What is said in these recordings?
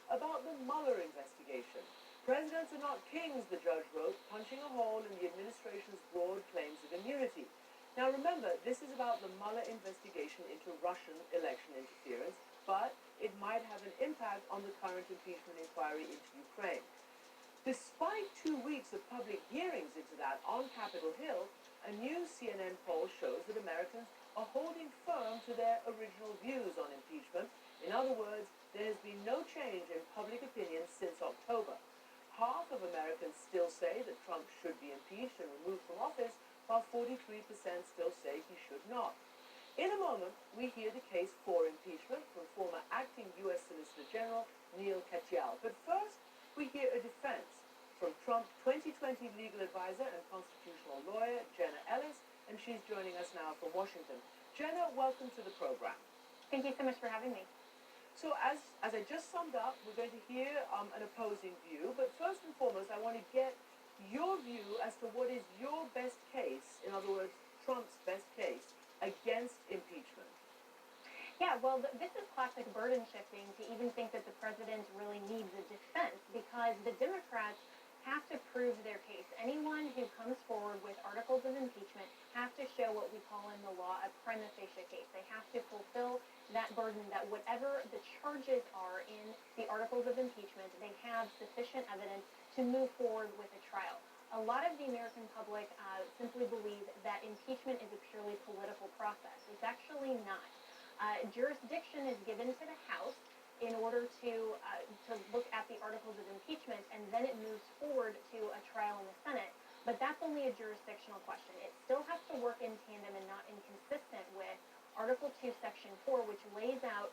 about the Mueller investigation. Presidents are not kings, the judge wrote, punching a hole in the administration's broad claims of immunity. Now remember, this is about the Mueller investigation into Russian election interference, but it might have an impact on the current impeachment inquiry into Ukraine. Despite 2 weeks of public hearings into that on Capitol Hill, a new CNN poll shows that Americans are holding firm to their original views on impeachment. In other words, there has been no change in public opinion since October. Half of Americans still say that Trump should be impeached and removed from office, while 43% still say he should not. In a moment, we hear the case for impeachment from former acting U.S. Solicitor General Neil Katyal. But first, we hear a defense from Trump 2020 legal advisor and constitutional lawyer Jenna Ellis, and she's joining us now from Washington. Jenna, welcome to the program. Thank you so much for having me. So as I just summed up, we're going to hear an opposing view, but first and foremost, I want to get your view as to what is your best case, in other words, Trump's best case, against impeachment. Yeah, well, this is classic burden shifting to even think that the president really needs a defense, because the Democrats have to prove their case. Anyone who comes forward with articles of impeachment have to show what we call in the law a prima facie case. They have to fulfill that burden that whatever the charges are in the articles of impeachment, they have sufficient evidence to move forward with a trial. A lot of the American public simply believe that impeachment is a purely political process. It's actually not. Jurisdiction is given to the House in order to look at the articles of impeachment, and then it moves forward to a trial in the Senate. But that's only a jurisdictional question. It still has to work in tandem and not inconsistent with Article 2, Section 4, which lays out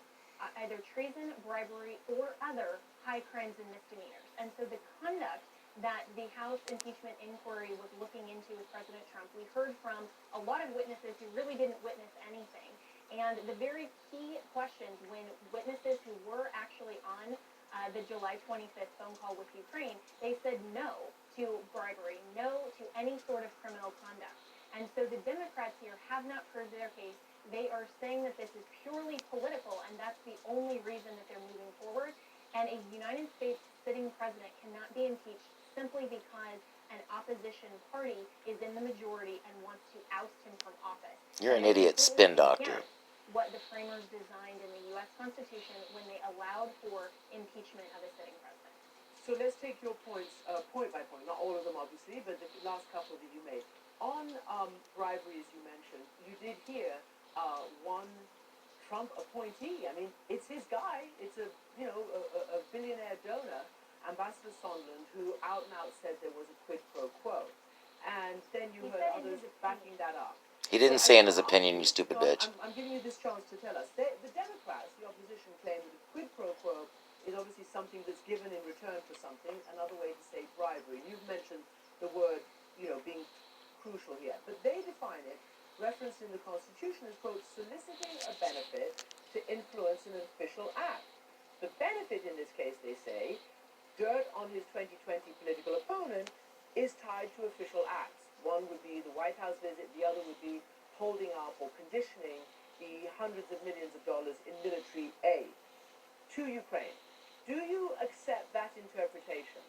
either treason, bribery, or other high crimes and misdemeanors. And so the conduct that the House impeachment inquiry was looking into with President Trump, we heard from a lot of witnesses who really didn't witness anything. And the very key questions when witnesses who were actually on the July 25th phone call with Ukraine, they said no to bribery, no to any sort of criminal conduct. And so the Democrats here have not proved their case. They are saying that this is purely political, and that's the only reason that they're moving forward. And a United States sitting president cannot be impeached simply because an opposition party is in the majority and wants to oust him from office. You're an idiot spin doctor. What the framers designed in the U.S. Constitution when they allowed for impeachment of a sitting president. So let's take your points point by point, not all of them obviously, but the last couple that you made. On bribery, as you mentioned, you did hear one Trump appointee. I mean, it's his guy. It's a billionaire donor, Ambassador Sondland, who out and out said there was a quid pro quo. And then you heard others backing that up. He didn't say in his opinion, you stupid bitch. I'm giving you this chance to tell us. The Democrats, the opposition, claim that a quid pro quo is obviously something that's given in return for something. Another way to say bribery. You've mentioned the word, being crucial here. But they define it, referenced in the Constitution, as, quote, soliciting a benefit to influence an official act. The benefit in this case, they say, dirt on his 2020 political opponent, is tied to official acts. One would be the White House visit, the other would be holding up or conditioning the hundreds of millions of dollars in military aid to Ukraine. Do you accept that interpretation?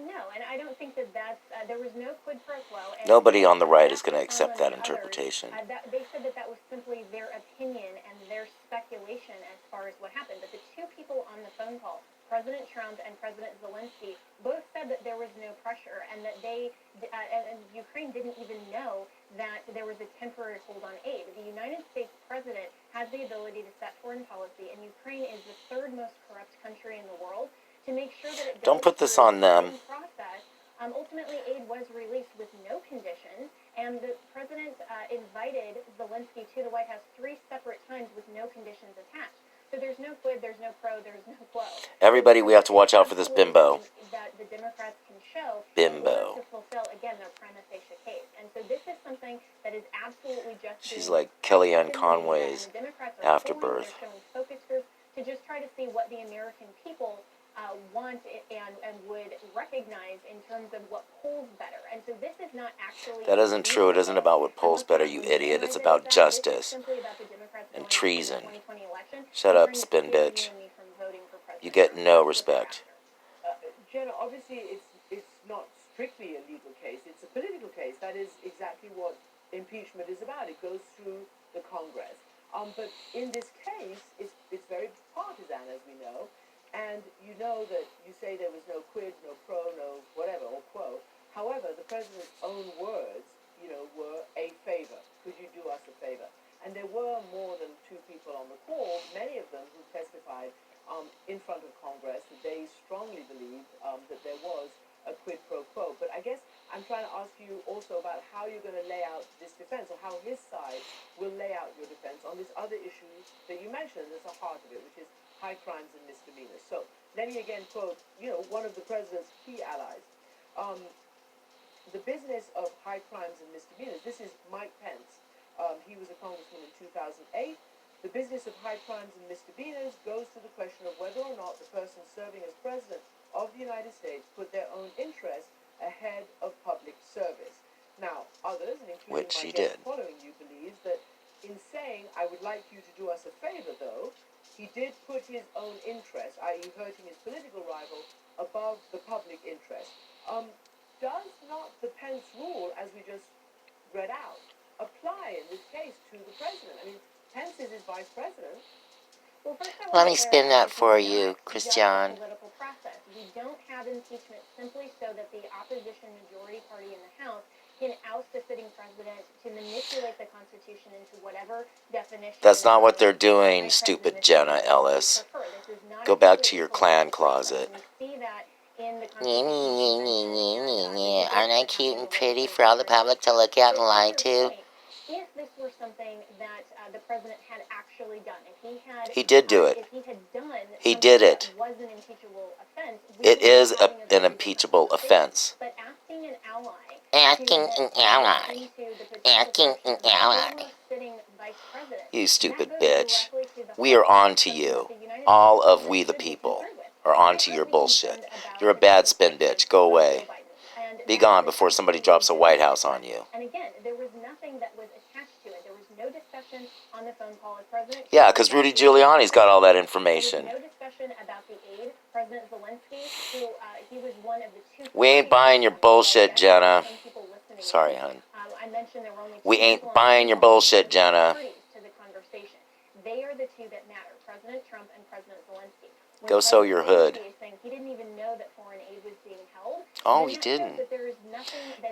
No, and I don't think that there was no quid pro quo. Nobody on the right is going to accept that interpretation. They said that was simply their opinion and their speculation as far as what happened. But the two people on the phone call, President Trump and President Zelensky, both said that there was no pressure and that and Ukraine didn't even know that there was a temporary hold on aid. The United States president has the ability to set foreign policy, and Ukraine is the third most corrupt country in the world. To make sure that it don't put this on them. Process. Ultimately, aid was released with no conditions, and the president invited Zelensky to the White House 3 separate times with no conditions attached. So there's no quid, there's no pro, there's no quo. Everybody, we have to watch out for this bimbo. That the Democrats can show bimbo to fulfill, again, their prima facie case. And so this is something that is absolutely just... She's like Kellyanne Conway's afterbirth. They're showing focus groups to just try to see what the American people want and would recognize in terms of what polls better. And so this is not actually... That isn't true. It isn't about what polls better, you idiot. It's about justice and treason. Shut up, spin bitch. You get no respect. Jenna, obviously it's not strictly a legal case. It's a political case. That is exactly what impeachment is about. It goes through the Congress. But in this case, it's very partisan, as we know. And you know that you say there was no quid, no pro, no whatever, or quo. However, the president's own words, were a favor. Could you do us a favor? And there were more than two people on the call, many of them who testified in front of Congress that they strongly believed that there was a quid pro quo. But I guess I'm trying to ask you also about how you're going to lay out this defense, or how his side will lay out your defense on this other issue that you mentioned that's the heart of it, which is high crimes and misdemeanors. So let me again quote, one of the president's key allies. The business of high crimes and misdemeanors, this is Mike Pence. He was a congressman in 2008. The business of high crimes and misdemeanors goes to the question of whether or not the person serving as president of the United States put their own interest ahead of public service. Now, others, and including Which my he guest did. following you, believes that in saying, I would like you to do us a favor, though, he did put his own interest, i.e. hurting his political rival, above the public interest. Does not the Pence rule, as we just read out, apply in this case to the president? I mean, Pence is his vice president. Well, first I Let want me to spin clarify that for this is you, not just Christiane. a political process. We don't have impeachment simply so that the opposition majority party in the House can oust a sitting president to manipulate the Constitution into whatever definition. That's not what they're doing, vice stupid president Jenna Ellis. prefer. This is not Go a back simply to your a clan political process. closet. And we see that in the Aren't I cute and pretty for all the public to look at and lie to? If this were something that the president had actually done, He did do it. if he had done He something did it. that was an impeachable offense, It is an impeachable offense. But asking an ally Asking an ally. into the Asking an ally. former sitting vice president, You stupid that goes bitch. directly to the We are heart on of to something you. that the United All States of we the should be people concerned with. are on They to should your be bullshit. concerned about You're a the bad spin impeachment bitch. Go of away. Joe Biden. And Be that gone was before somebody absolutely drops a White House on legitimate. you. And again, there was nothing that was attached to it. There was no discussion on the phone call of President. Yeah, because Rudy Giuliani's got all that information. There was no discussion about the aid. President Zelensky, who he was one of the two. We ain't buying your bullshit, Jenna. Sorry, hon. I mentioned there were only We ain't buying your bullshit, Jenna. To the conversation. They are the two that matter, President Trump and President Zelensky. When Go sew your hood. Zelensky is saying he didn't even know that foreign aid was being held. Oh, he didn't.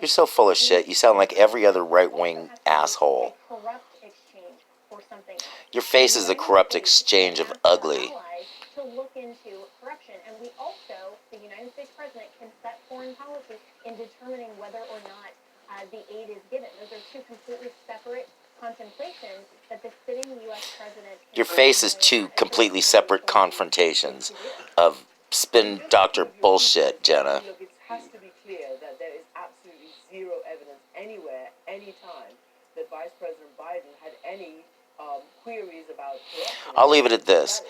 You're so full of shit. You sound like every other right-wing asshole. Corrupt exchange for something else. Your face is a corrupt exchange of ugly. To look into corruption, and we also, the United States president, can set foreign policy in determining whether or not the aid is given. Those are two completely separate contemplations that the sitting U.S. president can. Your face is two completely separate confrontations of spin doctor bullshit, Jenna. Look, it has to be clear that there is absolutely zero evidence anywhere, anytime, that Vice President Biden had any queries about corruption. I'll leave it at this.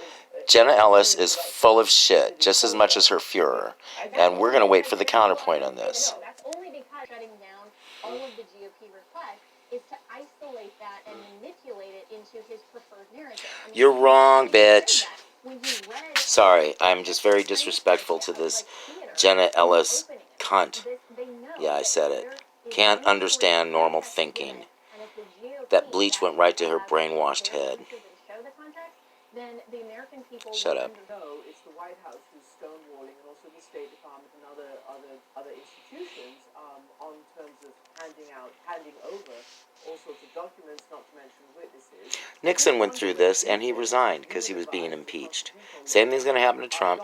Jenna Ellis is full of shit, just as much as her Führer. And we're going to wait for the counterpoint on this. No, that's only because shutting down all of the GOP requests is to isolate that and manipulate it into his preferred narrative. I mean, You're wrong, bitch. when he read Sorry, I'm just very disrespectful to this Jenna Ellis cunt. Yeah, I said it. Can't understand normal thinking. That bleach went right to her brainwashed head. Then the American people Shut up. No, it's the White House who's stonewalling, and also the State Department and other institutions on terms of handing over all sorts of documents, not to mention witnesses. Nixon went through this, and he resigned because he was being impeached. Same thing's going to happen to Trump.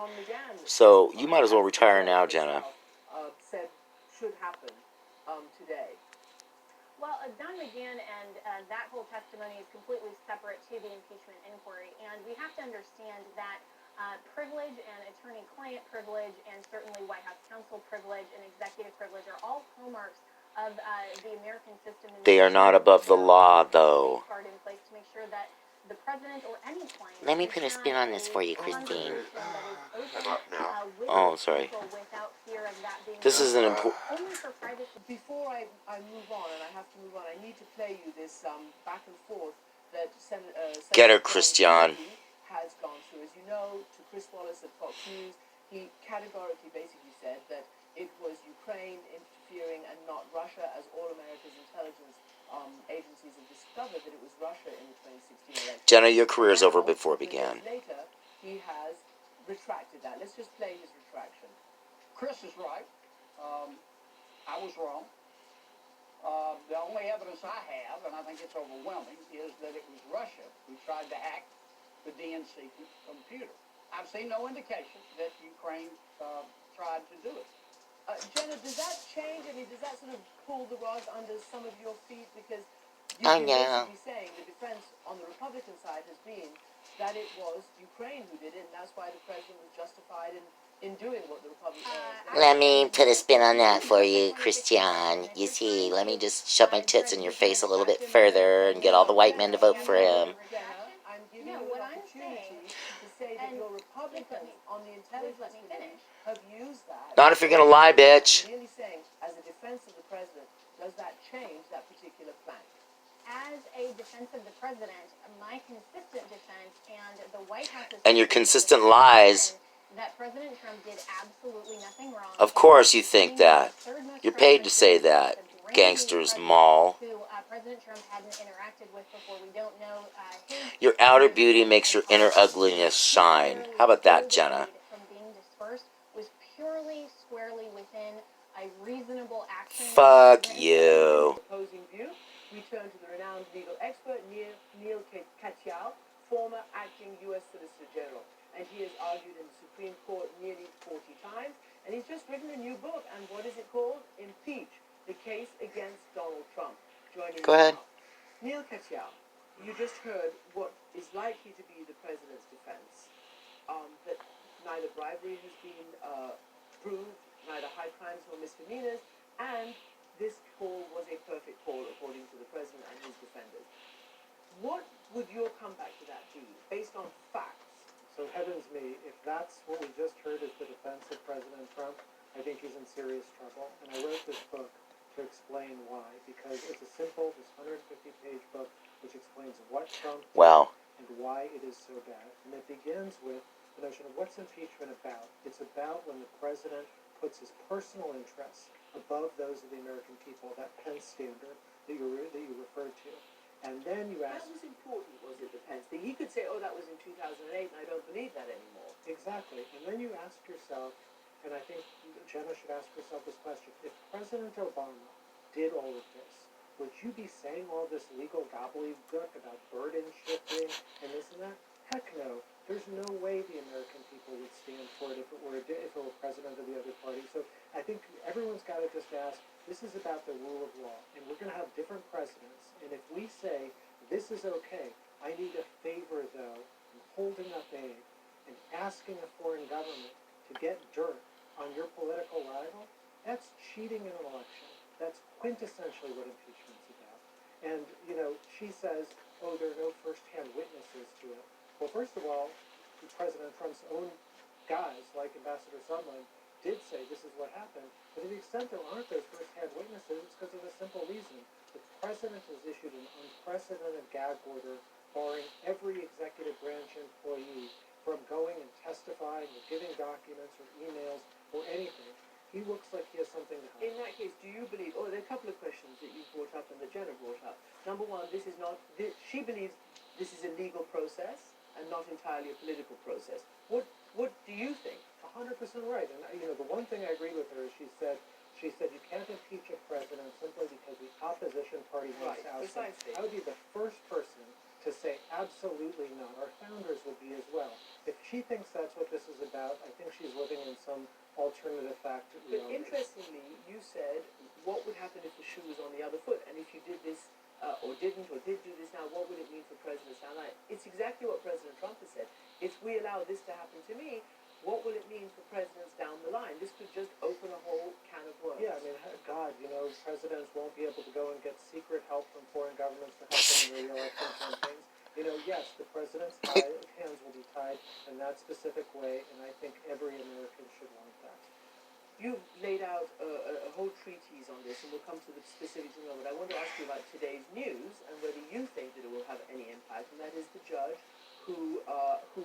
So you might as well retire now, Jenna. Said should happen today. Well, Don McGahn and that whole testimony is completely separate to the impeachment inquiry, and we have to understand that privilege and attorney-client privilege and certainly White House counsel privilege and executive privilege are all hallmarks of the American system. They are not above the law, though. In place to make sure that the president or any client. Let me put a spin on this for you, Christine. Oh, sorry. This is an important. Before I move on, and I have to move on, I need to play you this back and forth that Get her, Christiane. has gone through. As you know, to Chris Wallace at Fox News, he categorically basically said that it was Ukraine interfering and not Russia, as all America's intelligence agencies have discovered that it was Russia in the 2016 election. Jenna, your career's over Now, before it a few began. days later, he has retracted that. Let's just play his retraction. Chris is right. I was wrong. The only evidence I have, and I think it's overwhelming, is that it was Russia who tried to hack the DNC computer. I've seen no indication that Ukraine tried to do it. Jenna, does that change? I mean, does that sort of pull the rug under some of your feet? Because I you've know. basically saying the defense on the Republican side has been that it was Ukraine who did it, and that's why the president was justified in doing what the Republicans. Let me put a spin on that for you, Christiane. You see, let me just shove my tits in your face a little bit further and get all the white men to vote for him. Jenna, I'm giving you an opportunity to say that your Republicans on the intelligence committee have used that. Not if you're gonna lie, bitch. I'm really saying, as a defense of the president, does that change that particular plank? As a defense of the president, my consistent defense and the White House's And your consistent lies. that President Trump did absolutely nothing wrong. Of course you think that. You're paid to say that, gangsters mall. Who President Trump hadn't interacted with before. We don't know his... Your outer beauty makes your inner ugliness shine. How about that, Jenna? ...from being dispersed was purely, squarely within a reasonable action. Fuck you. Opposing view, we turn to the renowned legal expert Neil Katyal, former acting U.S. Solicitor General. And he has argued in the Supreme Court nearly 40 times. And he's just written a new book. And what is it called? Impeach, the case against Donald Trump. Joining Go ahead. Neil Katyal, you just heard what is likely to be the president's defense. That neither bribery has been proved, neither high crimes nor misdemeanors, and this call was a perfect call according to the president and his defenders. What would your comeback to that be, based on facts? So heavens me, if that's what we just heard is the defense of President Trump, I think he's in serious trouble. And I wrote this book to explain why, because it's a simple, this 150-page book, which explains what Trump did and why it is so bad. And it begins with the notion of what's impeachment about. It's about when the president puts his personal interests above those of the American people, that Pence standard that you referred to. And then you ask... That was important, was it, the Pence thing? He could say, oh, that was in 2008, and I don't believe that anymore. Exactly. And then you ask yourself, and I think Jenna should ask herself this question, if President Obama did all of this, would you be saying all this legal gobbledygook about burden shifting and this and that? Heck no. There's no way the American people would stand for it if it were president of the other party. So I think everyone's got to just ask, this is about the rule of law, and we're going to have different presidents. And if we say, this is okay, I need a favor, though, in holding up aid and asking a foreign government to get dirt on your political rival, that's cheating in an election. That's quintessentially what impeachment's about. And, you know, she says, oh, there are no first-hand witnesses to it. Well, first of all, President Trump's own guys, like Ambassador Sondland, did say this is what happened. But to the extent there aren't those first-hand witnesses, it's because of a simple reason. The president has issued an unprecedented gag order barring every executive branch employee from going and testifying or giving documents or emails or anything. He looks like he has something to hide. In that case, do you believe, there are a couple of questions that you brought up and that Jenna brought up. Number one, she believes this is a legal process and not entirely a political process. What do you think? 100% right. And, you know, the one thing I agree with her is she said you can't impeach a president simply because the opposition party wants to oust him. Precisely. I would be the first person to say absolutely not. Our founders would be as well. If she thinks that's what this is about, I think she's living in some alternative fact reality. But interestingly, you said, what would happen if the shoe was on the other foot? And if you did this, or did do this now, what would it mean for presidents now? It's exactly what President Trump has said. If we allow this to happen to me, what will it mean for presidents down the line? This could just open a whole can of worms. Yeah, I mean, God, you know, presidents won't be able to go and get secret help from foreign governments to help them in their election campaigns. You know, yes, the president's hands will be tied in that specific way, and I think every American should want that. You've laid out a whole treatise on this, and we'll come to the specifics in a moment. I want to ask you about today's news and whether you think that it will have any impact, and that is the judge who,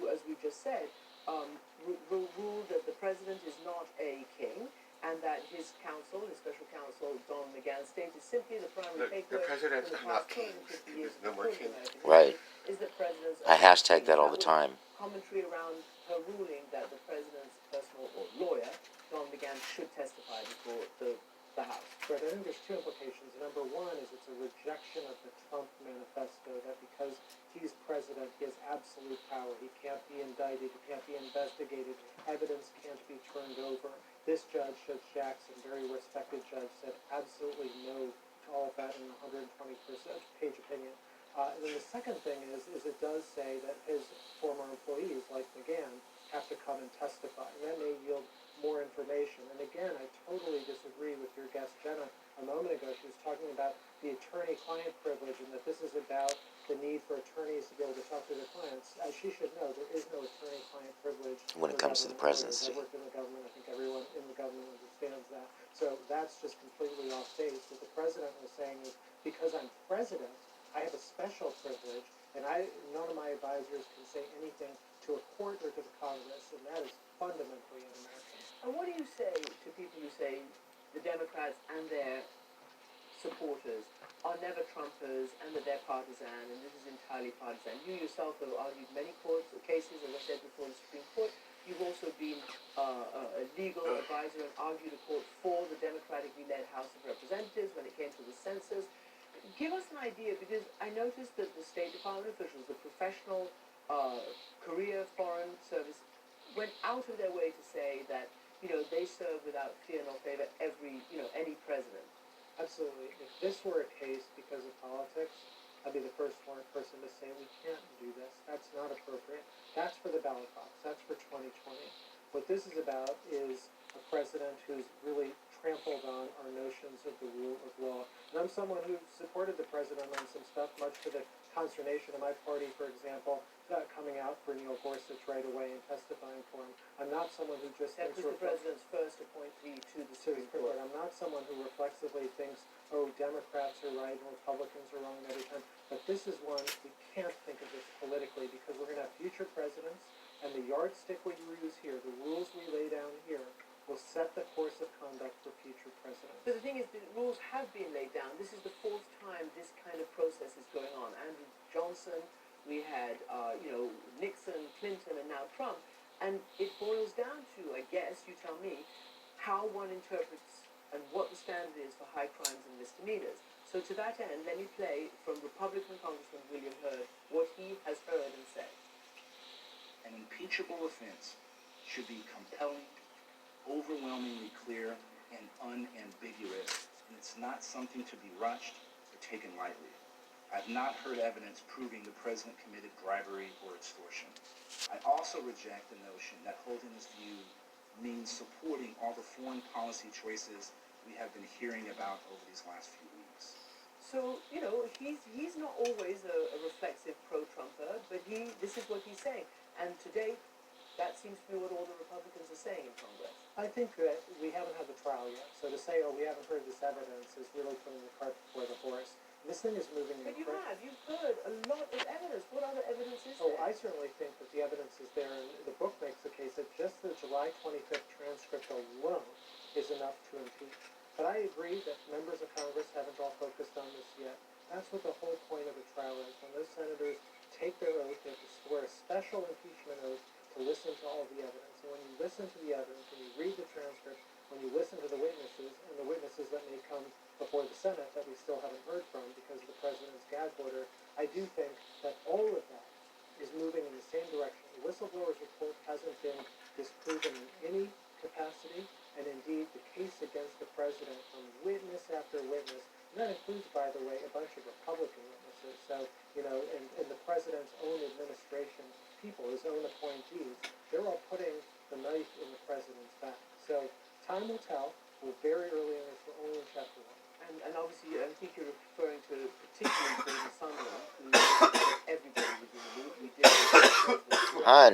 as we just said, ruled that the president is not a king, and that his counsel, his special counsel, Don McGahn, stated simply the primary The takeaway presidents from the are not past kings. 250 years No of more recorded kings. American Right. history is that presidents I are hashtag that all kings. the That was time. commentary around her ruling that the president's personal or lawyer, Don McGahn, should testify before the House. Right, I think there's two implications. Number one is it's a rejection of the Trump manifesto that because he's president, he has absolute power. He can't be indicted, he can't be investigated, evidence can't be turned over. This judge, Judge Jackson, very respected judge, said absolutely no to all of that in a 120-page opinion. And then the second thing is it does say that his former employees, like McGahn, have to come and testify. And that may yield more information. And again, I totally disagree with your guest, Jenna, a moment ago. She was talking about the attorney-client privilege and that this is about the need for attorneys to be able to talk to their clients. As she should know, there is no attorney-client privilege When it for comes to the government lawyers. presidency. I've worked in the government. I think everyone in the government understands that. So that's just completely off base. What the president was saying is, because I'm president, I have a special privilege, and none of my advisors can say anything to a court or to the Congress, and that is fundamentally un-American. And what do you say to people who say the Democrats and their supporters are never Trumpers and that they're partisan, and this is entirely partisan? You yourself have argued many cases, as I said before, the Supreme Court. You've also been a legal advisor and argued a court for the democratically led House of Representatives when it came to the census. Give us an idea, because I noticed that the State Department officials, the professional career foreign service, went out of their way to say that, they serve without fear nor favor any president. Absolutely. If this were a case because of politics, I'd be the first person to say we can't do this. That's not appropriate. That's for the ballot box. That's for 2020. What this is about is a president who's really trampled on our notions of the rule of law. And I'm someone who supported the president on some stuff, much to the consternation of my party, for example, coming out for Neil Gorsuch right away and testifying for him. I'm not someone who just That thinks was the president's first appointee to the Supreme Court. I'm not someone who reflexively thinks, oh, Democrats are right and Republicans are wrong every time. But this is one, we can't think of this politically because we're going to have future presidents, and the yardstick we use here, the rules we lay down here, will set the course of conduct for future presidents. But the thing is, the rules have been laid down. This is the fourth time this kind of process is going on. Andrew Johnson, we had, Nixon, Clinton, and now Trump. And it boils down to, I guess, you tell me, how one interprets and what the standard is for high crimes and misdemeanors. So to that end, let me play from Republican Congressman William Hurd what he has heard and said. An impeachable offense should be compelling, overwhelmingly clear, and unambiguous, and it's not something to be rushed or taken lightly. I've not heard evidence proving the president committed bribery or extortion. I also reject the notion that holding this view means supporting all the foreign policy choices we have been hearing about over these last few weeks. So, he's not always a reflexive pro-Trumper, but this is what he's saying. And to date, that seems to be what all the Republicans are saying in Congress. I think that we haven't had the trial yet. So to say, oh, we haven't heard this evidence is really putting the cart before the horse. This thing is moving But you've heard a lot of evidence. What other evidence is there? Oh, I certainly think that the evidence is there, and the book makes the case that just the July 25th transcript alone is enough to impeach. But I agree that members of Congress haven't all focused on this yet. That's what the whole point of the trial is. When those senators take their oath, they have to swear a special impeachment oath to listen to all the evidence. And when you listen to the evidence, when you read the transcript, when you listen to the witnesses, and the witnesses that may come before the Senate that we still haven't heard from because of the president's gag order, I do think that all of that is moving in the same direction. The whistleblower's report hasn't been disproven in any capacity, and indeed the case against the president from witness after witness, and that includes, by the way, a bunch of Republican witnesses. So, and the president's own administration people, his own appointees, they're all putting the knife in the president's back. So time will tell. We're very early in this. We're only in chapter 1. And obviously, I think you're referring to particularly Gordon Sondland, who everybody was in the loop. We did. Han.